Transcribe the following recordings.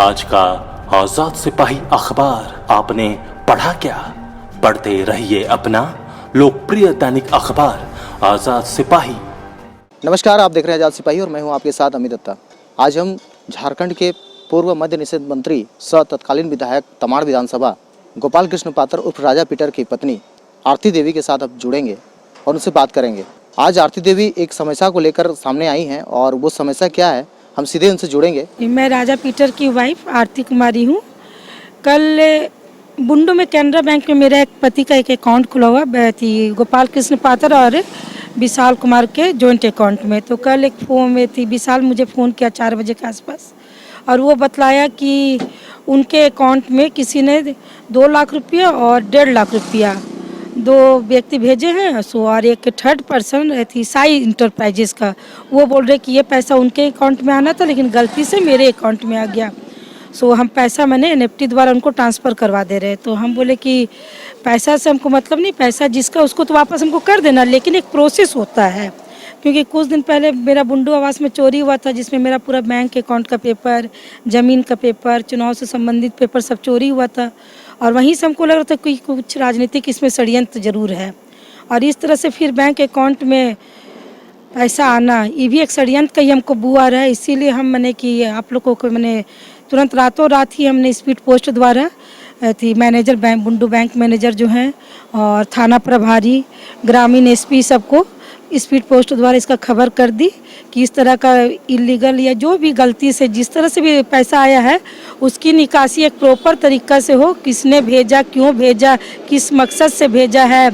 आज का आजाद सिपाही अखबार आपने पढ़ा क्या? पढ़ते रहिए अपना लोकप्रिय दैनिक अखबार आजाद सिपाही। नमस्कार, आप देख रहे हैं आजाद सिपाही और मैं हूं आपके साथ अमित दत्ता। आज हम झारखंड के पूर्व मद्य निषेध मंत्री सह तत्कालीन विधायक तमाड़ विधानसभा गोपाल कृष्ण पात्र उर्फ राजा पीटर की पत्नी आरती देवी के साथ अब जुड़ेंगे और उनसे बात करेंगे। आज आरती देवी एक समस्या को लेकर सामने आई हैं और वो समस्या क्या है, हम सीधे उनसे जुड़ेंगे। मैं राजा पीटर की वाइफ आरती कुमारी हूँ। कल बुंडू में कैनरा बैंक में मेरा एक पति का एक अकाउंट खुला हुआ थी, गोपाल कृष्ण पात्र और विशाल कुमार के जॉइंट अकाउंट में। तो कल एक फ़ोन में थी, विशाल मुझे फ़ोन किया 4 बजे के आसपास और वो बतलाया कि उनके अकाउंट में किसी ने 2 लाख रुपया और 1.5 लाख रुपया 2 व्यक्ति भेजे हैं। सो और एक थर्ड पर्सन थी साई इंटरप्राइजेस का, वो बोल रहे कि ये पैसा उनके अकाउंट में आना था लेकिन गलती से मेरे अकाउंट में आ गया। सो हम पैसा मैंने एनएफटी द्वारा उनको ट्रांसफ़र करवा दे रहे। तो हम बोले कि पैसा से हमको मतलब नहीं, पैसा जिसका उसको तो वापस हमको कर देना, लेकिन एक प्रोसेस होता है। क्योंकि कुछ दिन पहले मेरा बुंडू आवास में चोरी हुआ था, जिसमें मेरा पूरा बैंक अकाउंट का पेपर, ज़मीन का पेपर, चुनाव से संबंधित पेपर सब चोरी हुआ था। और वहीं से हमको लग रहा था कि कुछ राजनीतिक इसमें षड्यंत्र जरूर है। और इस तरह से फिर बैंक अकाउंट में पैसा आना, ये भी एक षड्यंत्र का ही हमको बू आ रहा है। इसीलिए हम मैंने कि आप लोगों को मैंने तुरंत रातों रात ही हमने स्पीड पोस्ट द्वारा थी manager bank Bundu bank manager जो हैं और थाना प्रभारी, ग्रामीण एसपी सबको स्पीड पोस्ट द्वारा इसका खबर कर दी कि इस तरह का इलीगल या जो भी गलती से जिस तरह से भी पैसा आया है उसकी निकासी एक प्रॉपर तरीक़ा से हो। किसने भेजा, क्यों भेजा, किस मकसद से भेजा है,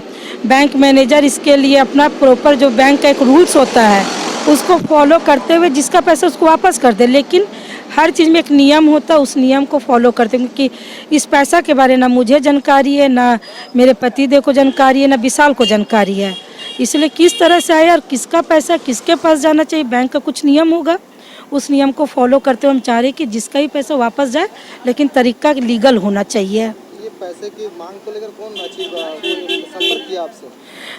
बैंक मैनेजर इसके लिए अपना प्रॉपर जो बैंक का एक रूल्स होता है उसको फॉलो करते हुए जिसका पैसा उसको वापस कर दे। लेकिन हर चीज़ में एक नियम होता है, उस नियम को फॉलो करते हैं। क्योंकि इस पैसा के बारे ना मुझे जानकारी है, ना मेरे पति देव को जानकारी है, ना विशाल को जानकारी है। इसलिए किस तरह से आया और किसका पैसा किसके पास जाना चाहिए, बैंक का कुछ नियम होगा, उस नियम को फॉलो करते हुए हम चाह रहे कि जिसका भी पैसा वापस जाए लेकिन तरीका लीगल होना चाहिए। ये पैसे की मांग को लेकर कौन संपर्क किया आपसे?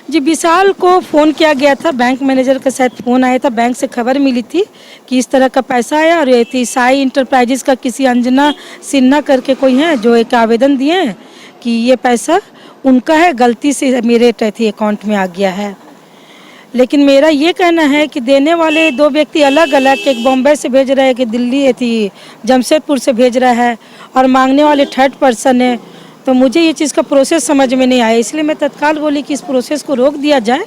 जी, विशाल को फ़ोन किया गया था, बैंक मैनेजर का शायद फ़ोन आया था, बैंक से खबर मिली थी कि इस तरह का पैसा आया। और ये थी साई इंटरप्राइजेस का किसी अंजना सिन्हा करके कोई है जो एक आवेदन दिए हैं कि ये पैसा उनका है, गलती से मेरे थी अकाउंट में आ गया है। लेकिन मेरा ये कहना है कि देने वाले 2 व्यक्ति अलग अलग, एक बॉम्बे से भेज रहा है कि दिल्ली थी जमशेदपुर से भेज रहा है और मांगने वाले थर्ड पर्सन है। तो मुझे ये चीज़ का प्रोसेस समझ में नहीं आया, इसलिए मैं तत्काल बोली कि इस प्रोसेस को रोक दिया जाए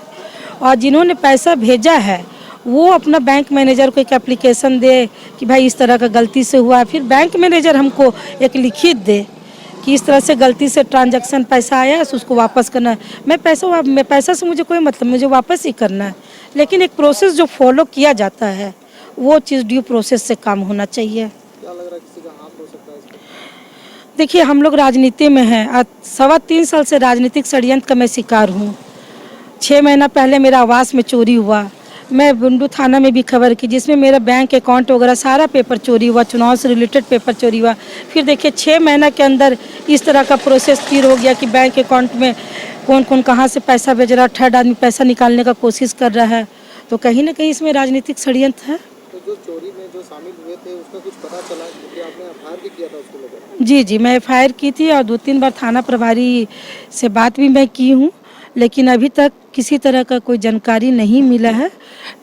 और जिन्होंने पैसा भेजा है वो अपना बैंक मैनेजर को एक एप्लीकेशन दे कि भाई इस तरह का गलती से हुआ है। फिर बैंक मैनेजर हमको एक लिखित दे कि इस तरह से गलती से ट्रांजैक्शन पैसा आया है, उसको वापस करना है। मैं पैसा से मुझे कोई मतलब, मुझे वापस ही करना है। लेकिन एक प्रोसेस जो फॉलो किया जाता है वो चीज़ ड्यू प्रोसेस से काम होना चाहिए। क्या लग रहा है किसी का हाथ हो सकता है इसमें? देखिए, हम लोग राजनीति में हैं, 3.25 साल से राजनीतिक षड्यंत्र का मैं शिकार हूँ। 6 महीना पहले मेरा आवास में चोरी हुआ, मैं बुंडू थाना में भी खबर की जिसमें मेरा बैंक अकाउंट वगैरह सारा पेपर चोरी हुआ, चुनाव से रिलेटेड पेपर चोरी हुआ। फिर देखिए 6 महीना के अंदर इस तरह का प्रोसेस फिर हो गया कि बैंक अकाउंट में कौन कौन कहाँ से पैसा भेज रहा, थर्ड आदमी पैसा निकालने का कोशिश कर रहा है। तो कहीं ना कहीं इसमें राजनीतिक षड्यंत्र है। तो जो चोरी में जो शामिल हुए थे उसका कुछ पता चला कि आपने एफआईआर भी किया था उसको लेकर? जी, मैं एफआईआर की थी और 2-3 बार थाना प्रभारी से बात भी मैं की हूँ, लेकिन अभी तक किसी तरह का कोई जानकारी नहीं मिला है।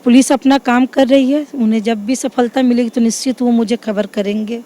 पुलिस अपना काम कर रही है, उन्हें जब भी सफलता मिलेगी तो निश्चित वो मुझे खबर करेंगे।